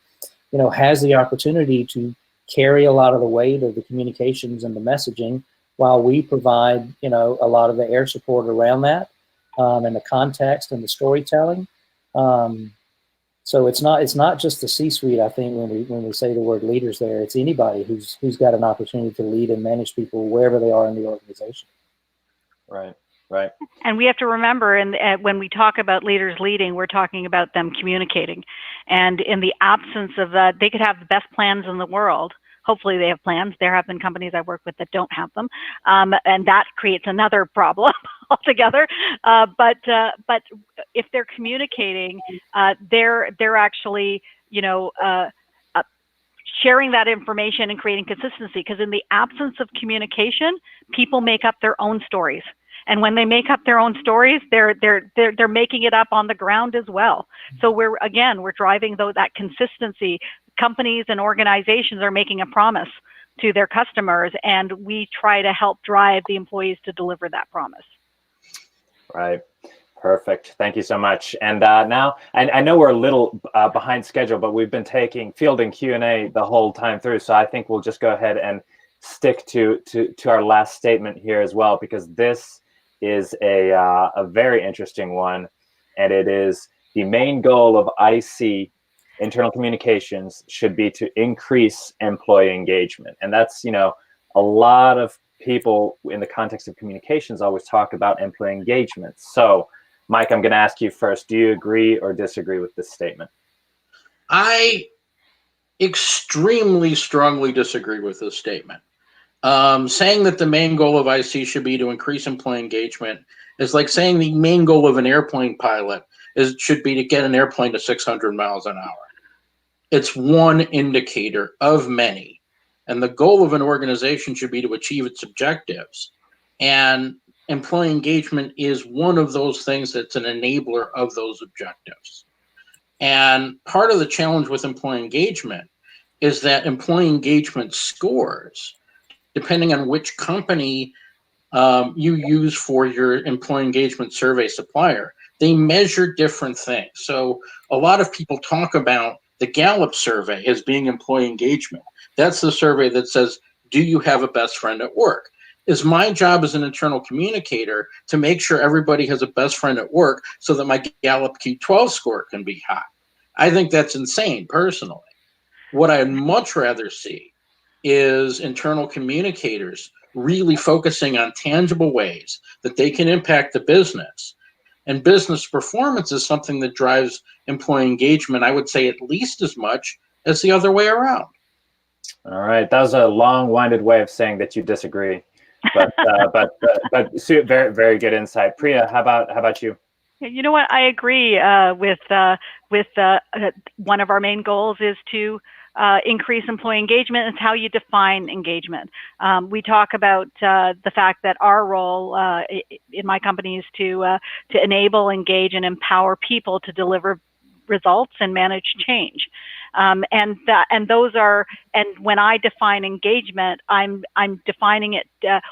has the opportunity to carry a lot of the weight of the communications and the messaging, while we provide, a lot of the air support around that, and the context and the storytelling. So it's not just the C-suite. I think when we say the word leaders there, it's anybody who's got an opportunity to lead and manage people wherever they are in the organization. Right. Right. And we have to remember, and when we talk about leaders leading, we're talking about them communicating. And in the absence of that, they could have the best plans in the world. Hopefully they have plans. There have been companies I work with that don't have them. And that creates another problem altogether. But if they're communicating, they're actually, sharing that information and creating consistency. Because in the absence of communication, people make up their own stories. And when they make up their own stories, they're making it up on the ground as well. So we're driving that consistency. Companies and organizations are making a promise to their customers, and we try to help drive the employees to deliver that promise. Right. Perfect. Thank you so much. And now, I know we're a little behind schedule, but we've been fielding Q&A the whole time through. So I think we'll just go ahead and stick to our last statement here as well, because this is a very interesting one, and it is the main goal of IC, internal communications, should be to increase employee engagement. And that's, a lot of people in the context of communications always talk about employee engagement. So Mike, I'm going to ask you first, do you agree or disagree with this statement? I extremely strongly disagree with this statement. Saying that the main goal of IC should be to increase employee engagement is like saying the main goal of an airplane pilot should be to get an airplane to 600 miles an hour. It's one indicator of many. And the goal of an organization should be to achieve its objectives. And employee engagement is one of those things that's an enabler of those objectives. And part of the challenge with employee engagement is that employee engagement scores, depending on which company you use for your employee engagement survey supplier, they measure different things. So a lot of people talk about the Gallup survey as being employee engagement. That's the survey that says, do you have a best friend at work? Is my job as an internal communicator to make sure everybody has a best friend at work so that my Gallup Q12 score can be high? I think that's insane, personally. What I'd much rather see is internal communicators really focusing on tangible ways that they can impact the business. And business performance is something that drives employee engagement, I would say, at least as much as the other way around. All right, that was a long-winded way of saying that you disagree, but very, very good insight. Priya, how about you? You know what? I agree with one of our main goals is to increase employee engagement. It's how you define engagement. We talk about the fact that our role in my company is to enable, engage, and empower people to deliver results and manage change. And when I define engagement, I'm defining it.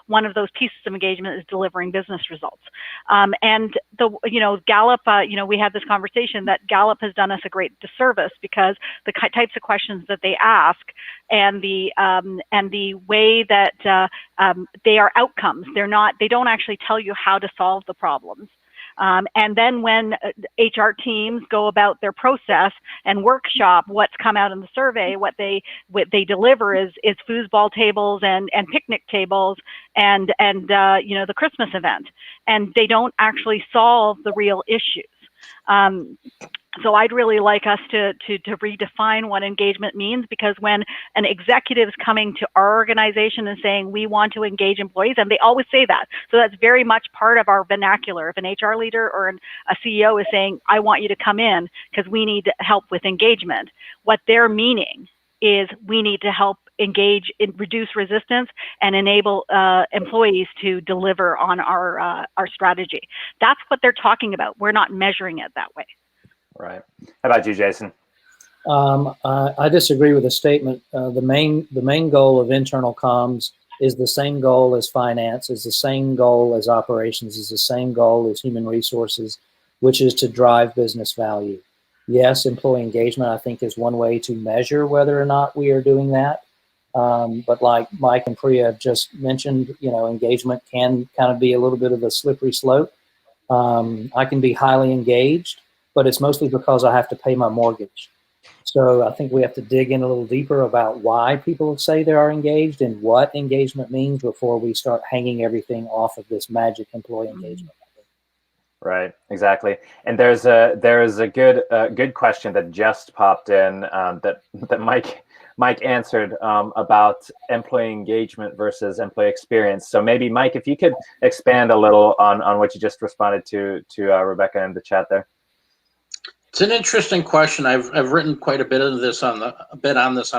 One of those pieces of engagement is delivering business results. And Gallup, we had this conversation that Gallup has done us a great disservice, because the types of questions that they ask and the way that they are outcomes. They don't actually tell you how to solve the problems. And then when HR teams go about their process and workshop what's come out in the survey, what they deliver is foosball tables and picnic tables and the Christmas event, and they don't actually solve the real issues. So I'd really like us to redefine what engagement means, because when an executive is coming to our organization and saying, we want to engage employees, and they always say that. So that's very much part of our vernacular. If an HR leader or a CEO is saying, I want you to come in because we need help with engagement, what they're meaning is we need to help engage in reduce resistance and enable employees to deliver on our strategy. That's what they're talking about. We're not measuring it that way. Right. How about you, Jason? I disagree with the statement. The main goal of internal comms is the same goal as finance, is the same goal as operations, is the same goal as human resources, which is to drive business value. Yes, employee engagement, I think, is one way to measure whether or not we are doing that. But like Mike and Priya have just mentioned, engagement can kind of be a little bit of a slippery slope. I can be highly engaged, but it's mostly because I have to pay my mortgage. So I think we have to dig in a little deeper about why people say they are engaged and what engagement means before we start hanging everything off of this magic employee engagement. Right, exactly. And there is a good question that just popped in that Mike answered about employee engagement versus employee experience. So maybe Mike, if you could expand a little on what you just responded to Rebecca in the chat there. It's an interesting question. I've written quite a bit on this on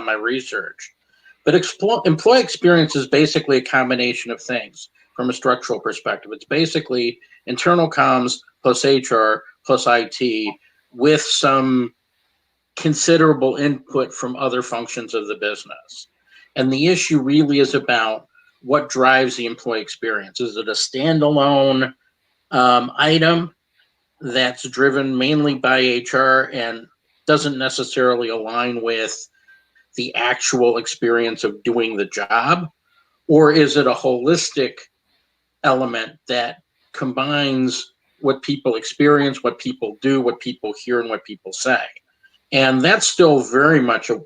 my research, but employee experience is basically a combination of things from a structural perspective. It's basically internal comms plus HR plus IT with some considerable input from other functions of the business. And the issue really is about what drives the employee experience. Is it a standalone item that's driven mainly by HR and doesn't necessarily align with the actual experience of doing the job? Or is it a holistic element that combines what people experience, what people do, what people hear, and what people say? And that's still very much a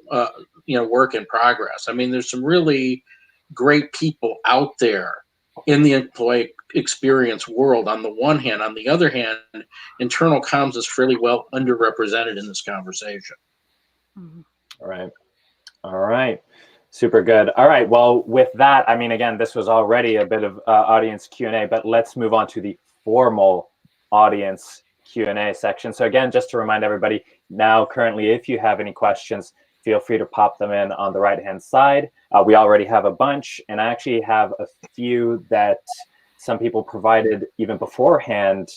work in progress. I mean, there's some really great people out there in the employee experience world on the one hand. On the other hand, internal comms is fairly well underrepresented in this conversation. All right. Super good. All right. Well, with that, I mean, again, this was already a bit of audience Q&A, but let's move on to the formal audience Q&A section. So again, just to remind everybody, now currently, if you have any questions, feel free to pop them in on the right-hand side. We already have a bunch, and I actually have a few that some people provided even beforehand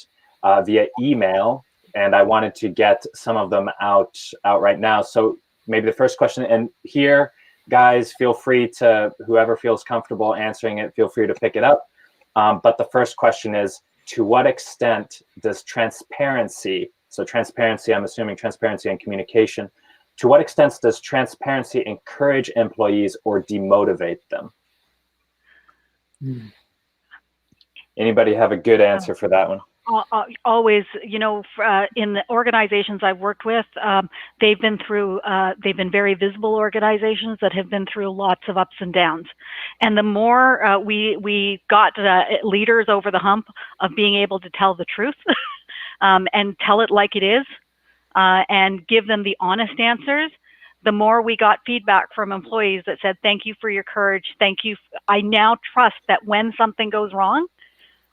via email, and I wanted to get some of them out right now. So maybe the first question, and here, guys, feel free to, whoever feels comfortable answering it, feel free to pick it up. But the first question is, to what extent does transparency, so transparency, I'm assuming transparency and communication, to what extent does transparency encourage employees or demotivate them? Anybody have a good answer for that one? Always, in the organizations I've worked with, they've been very visible organizations that have been through lots of ups and downs. And the more we got leaders over the hump of being able to tell the truth and tell it like it is, and give them the honest answers, the more we got feedback from employees that said, thank you for your courage. Thank you. I now trust that when something goes wrong,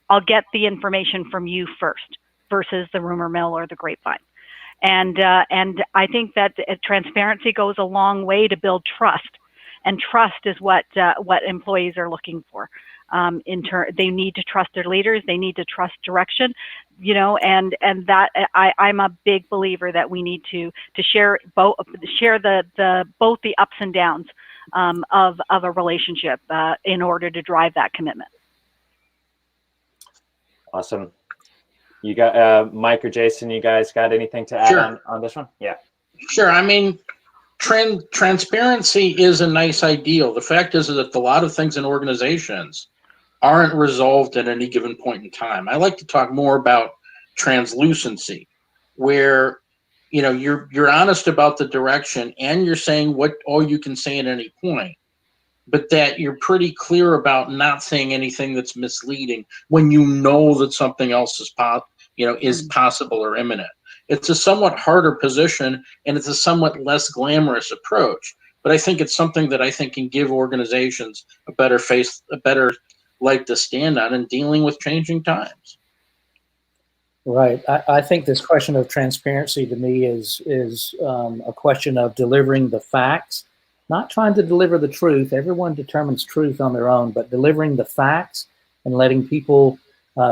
I'll get the information from you first versus the rumor mill or the grapevine. And I think that transparency goes a long way to build trust. And trust is what employees are looking for. They need to trust their leaders. They need to trust direction, and that I'm a big believer that we need to share both the ups and downs of a relationship in order to drive that commitment. Awesome. You got Mike or Jason, you guys got anything to add on this one? Yeah. Sure. I mean, transparency is a nice ideal. The fact is that a lot of things in organizations aren't resolved at any given point in time. I like to talk more about translucency, where you're honest about the direction and you're saying what all you can say at any point, but that you're pretty clear about not saying anything that's misleading when you know that something else is possible or imminent. It's a somewhat harder position, and it's a somewhat less glamorous approach. But I think it's something that I think can give organizations a better leg to stand on in dealing with changing times. Right. I think this question of transparency to me is a question of delivering the facts, not trying to deliver the truth. Everyone determines truth on their own, but delivering the facts and letting people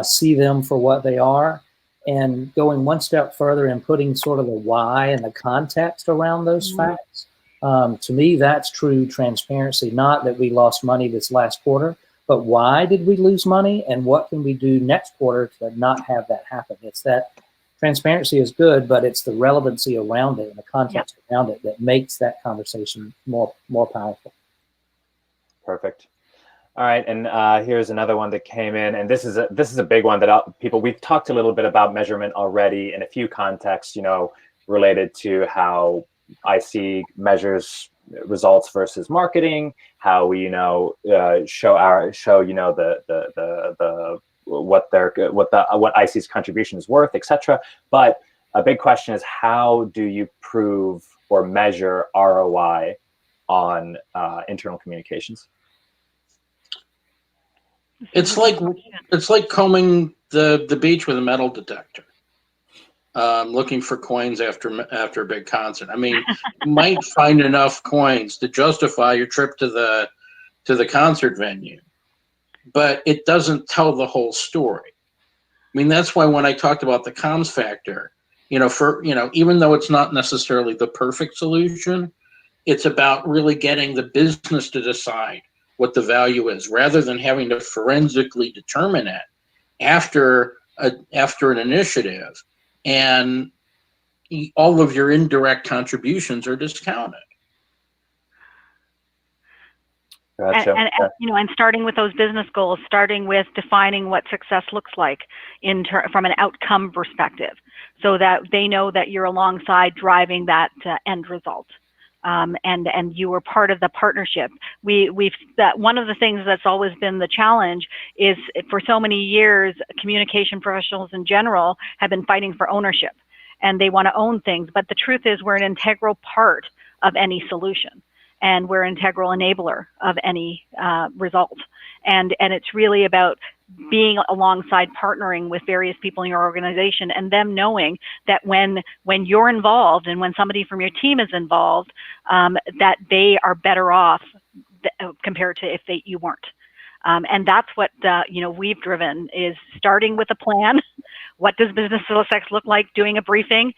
see them for what they are, and going one step further and putting sort of the why and the context around those facts. To me, that's true transparency, not that we lost money this last quarter, but why did we lose money and what can we do next quarter to not have that happen? It's that transparency is good, but it's the relevancy around it and the context around it that makes that conversation more powerful. Perfect. All right, and here's another one that came in, and this is a big one that we've talked a little bit about measurement already in a few contexts, related to how IC measures results versus marketing, how we show what IC's contribution is worth, etc. But a big question is, how do you prove or measure ROI on internal communications? It's like combing the beach with a metal detector, looking for coins after a big concert. I mean, you might find enough coins to justify your trip to the concert venue, but it doesn't tell the whole story. I mean, that's why when I talked about the comms factor, even though it's not necessarily the perfect solution, it's about really getting the business to decide what the value is, rather than having to forensically determine it after an initiative, and all of your indirect contributions are discounted. Gotcha. And starting with those business goals, starting with defining what success looks like from an outcome perspective, so that they know that you're alongside driving that end result. And you were part of the partnership. One of the things that's always been the challenge is, for so many years, communication professionals in general have been fighting for ownership, and they want to own things. But the truth is, we're an integral part of any solution, and we're an integral enabler of any result. And it's really about being alongside, partnering with various people in your organization, and them knowing that when you're involved and when somebody from your team is involved, that they are better off compared to if you weren't. And that's what we've driven, is starting with a plan. What does business success look like? Doing a briefing,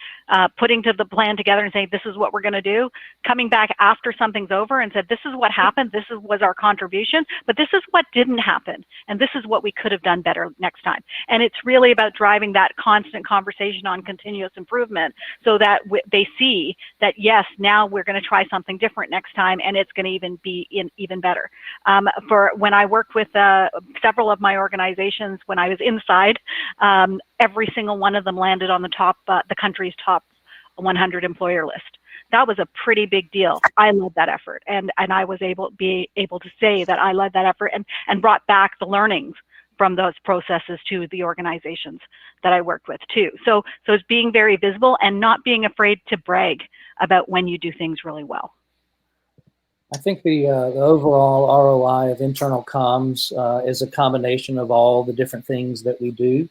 putting the plan together and saying, this is what we're going to do. Coming back after something's over and said, this is what happened. This was our contribution, but this is what didn't happen. And this is what we could have done better next time. And it's really about driving that constant conversation on continuous improvement, so that they see that, yes, now we're going to try something different next time, and it's going to even be even better. For when I worked with several of my organizations when I was inside, every single one of them landed on the country's top 100 employer list. That was a pretty big deal. I led that effort, and I was able to say that I led that effort and brought back the learnings from those processes to the organizations that I worked with too. So it's being very visible and not being afraid to brag about when you do things really well. I think the overall ROI of internal comms is a combination of all the different things that we do.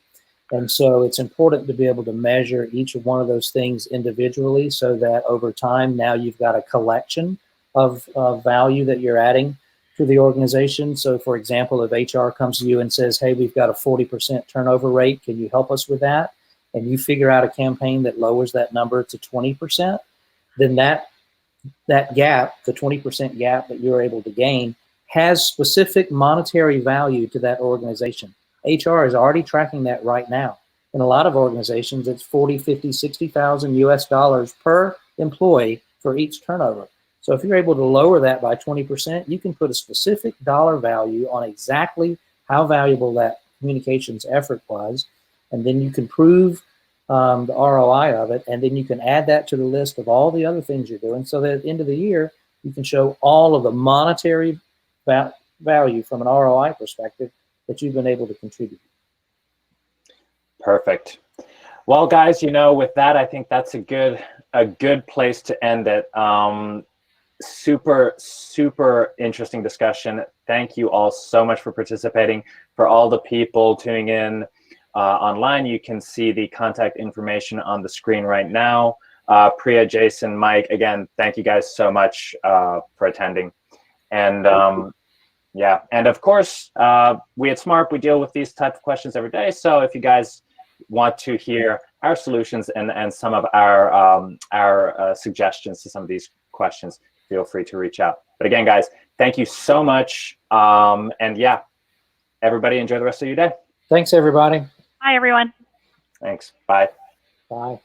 And so it's important to be able to measure each of one of those things individually, so that over time, now you've got a collection of value that you're adding to the organization. So for example, if HR comes to you and says, hey, we've got a 40% turnover rate, can you help us with that? And you figure out a campaign that lowers that number to 20%, then that gap, the 20% gap that you're able to gain, has specific monetary value to that organization. HR is already tracking that right now. In a lot of organizations, it's 40, 50, 60,000 US dollars per employee for each turnover. So if you're able to lower that by 20%, you can put a specific dollar value on exactly how valuable that communications effort was, and then you can prove the ROI of it, and then you can add that to the list of all the other things you're doing, so that at the end of the year, you can show all of the monetary value from an ROI perspective that you've been able to contribute. Perfect. Well, guys, with that, I think that's a good place to end it. Super, super interesting discussion. Thank you all so much for participating. For all the people tuning in online, you can see the contact information on the screen right now. Priya, Jason, Mike, again, thank you guys so much for attending. And yeah, and of course, we at Smart, we deal with these type of questions every day. So if you guys want to hear our solutions and some of our suggestions to some of these questions, feel free to reach out. But again, guys, thank you so much. And yeah, everybody enjoy the rest of your day. Thanks, everybody. Hi, everyone. Thanks. Bye. Bye.